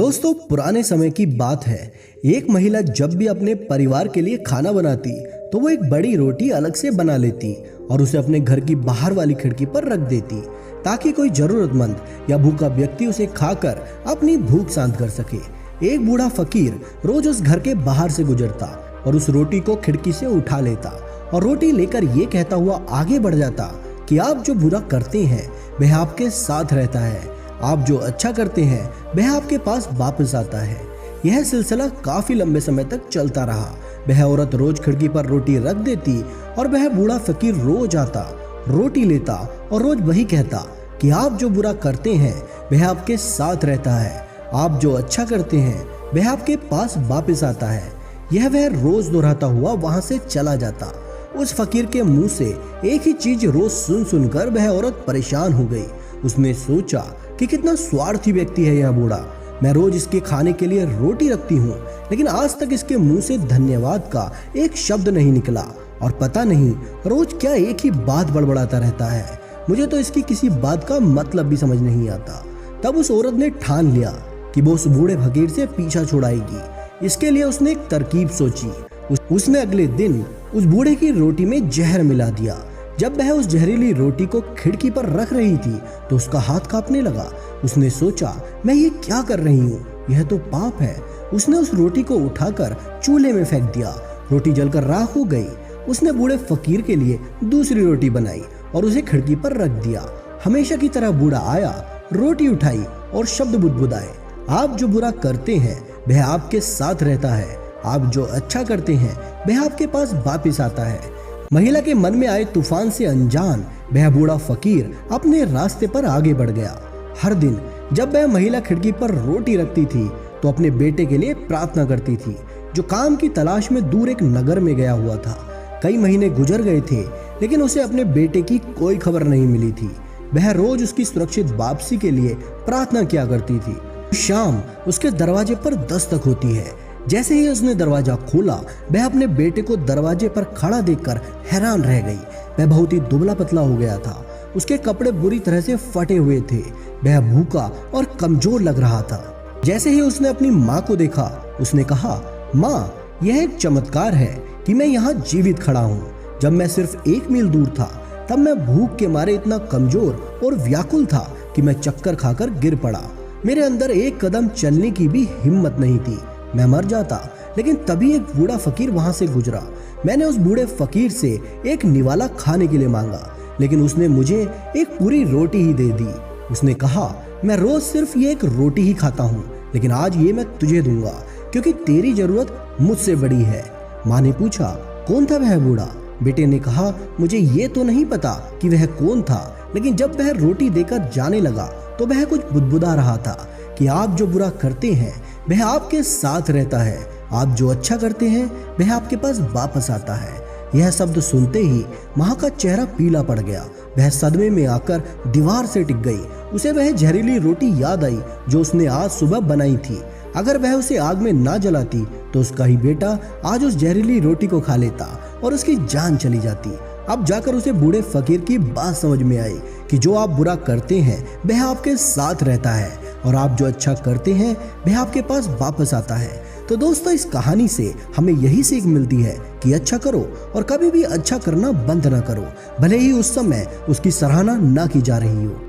दोस्तों, पुराने समय की बात है। एक महिला जब भी अपने परिवार के लिए खाना बनाती तो वो एक बड़ी रोटी अलग से बना लेती और उसे अपने घर की बाहर वाली खिड़की पर रख देती ताकि कोई जरूरतमंद या भूखा व्यक्ति उसे खाकर अपनी भूख शांत कर सके। एक बूढ़ा फकीर रोज उस घर के बाहर से गुजरता और उस रोटी को खिड़की से उठा लेता और रोटी लेकर ये कहता हुआ आगे बढ़ जाता कि आप जो बुरा करते हैं वह आपके साथ रहता है, आप जो अच्छा करते हैं वह आपके पास वापस आता है। यह सिलसिला काफी लंबे समय तक चलता रहा। वह औरत रोज खिड़की पर रोटी रख देती और वह बूढ़ा फकीर रोज आता, रोटी लेता और रोज वही कहता कि आप जो बुरा करते हैं वह आपके साथ रहता है, आप जो अच्छा करते हैं वह आपके पास वापस आता है। यह वह रोज दोहराता हुआ वहां से चला जाता। उस फकीर के मुंह से एक ही चीज रोज सुन सुनकर वह औरत परेशान हो गई। उसने सोचा कि कितना स्वार्थी व्यक्ति है यह बूढ़ा। मैं रोज इसके खाने के लिए रोटी रखती हूँ, लेकिन आज तक इसके मुंह से धन्यवाद का एक शब्द नहीं निकला और पता नहीं रोज क्या एक ही बात बड़बड़ाता रहता है। मुझे तो इसकी किसी बात का मतलब भी समझ नहीं आता। तब उस औरत ने ठान लिया कि वो उस बूढ़े फकीर से पीछा छुड़ाएगी। इसके लिए उसने एक तरकीब सोची। उसने अगले दिन उस बूढ़े की रोटी में जहर मिला दिया। जब वह उस जहरीली रोटी को खिड़की पर रख रही थी तो उसका हाथ कांपने लगा। उसने सोचा, मैं ये क्या कर रही हूँ, यह तो पाप है। उसने उस रोटी को उठाकर चूल्हे में फेंक दिया। रोटी जलकर राख हो गई। उसने बूढ़े फकीर के लिए दूसरी रोटी बनाई और उसे खिड़की पर रख दिया। हमेशा की तरह बूढ़ा आया, रोटी उठाई और शब्द बुदबुदाए, आप जो बुरा करते हैं वह आपके साथ रहता है, आप जो अच्छा करते हैं वह आपके पास वापस आता है। महिला के मन में आए तूफान से अनजान वह बूढ़ा फकीर अपने रास्ते पर आगे बढ़ गया। हर दिन जब वह महिला खिड़की पर रोटी रखती थी तो अपने बेटे के लिए प्रार्थना करती थी, जो काम की तलाश में दूर एक नगर में गया हुआ था। कई महीने गुजर गए थे, लेकिन उसे अपने बेटे की कोई खबर नहीं मिली थी। वह रोज उसकी सुरक्षित वापसी के लिए प्रार्थना किया करती थी। शाम उसके दरवाजे पर दस्तक होती है। जैसे ही उसने दरवाजा खोला, वह अपने बेटे को दरवाजे पर खड़ा देखकर हैरान रह गई। वह बहुत ही दुबला पतला हो गया था। उसके कपड़े बुरी तरह से फटे हुए थे। वह भूखा और कमजोर लग रहा था। जैसे ही उसने अपनी माँ को देखा, उसने कहा, माँ, यह एक चमत्कार है कि मैं यहाँ जीवित खड़ा हूँ। जब मैं सिर्फ 1 मील दूर था तब मैं भूख के मारे इतना कमजोर और व्याकुल था कि मैं चक्कर खाकर गिर पड़ा। मेरे अंदर एक कदम चलने की भी हिम्मत नहीं थी, मैं मर जाता। लेकिन तभी एक बूढ़ा फकीर वहां से गुजरा। मैंने उस बूढ़े फकीर से एक निवाला खाने के लिए मांगा, लेकिन उसने मुझे एक पूरी रोटी ही दे दी। उसने कहा, मैं रोज सिर्फ ये एक रोटी ही खाता हूँ, लेकिन आज ये मैं तुझे दूंगा क्योंकि तेरी जरूरत मुझसे बड़ी है। माँ ने पूछा, कौन था वह बूढ़ा? बेटे ने कहा, मुझे ये तो नहीं पता कि वह कौन था, लेकिन जब वह रोटी देकर जाने लगा तो वह कुछ बुदबुदा रहा था कि आप जो बुरा करते हैं वह आपके साथ रहता है, आप जो अच्छा करते हैं वह आपके पास वापस आता है। यह शब्द सुनते ही माँ का चेहरा पीला पड़ गया। वह सदमे में आकर दीवार से टिक गई। उसे वह जहरीली रोटी याद आई जो उसने आज सुबह बनाई थी। अगर वह उसे आग में ना जलाती तो उसका ही बेटा आज उस जहरीली रोटी को खा लेता और उसकी जान चली जाती। अब जाकर उसे बूढ़े फकीर की बात समझ में आई कि जो आप बुरा करते हैं वह आपके साथ रहता है और आप जो अच्छा करते हैं वह आपके पास वापस आता है। तो दोस्तों, इस कहानी से हमें यही सीख मिलती है कि अच्छा करो और कभी भी अच्छा करना बंद ना करो, भले ही उस समय उसकी सराहना ना की जा रही हो।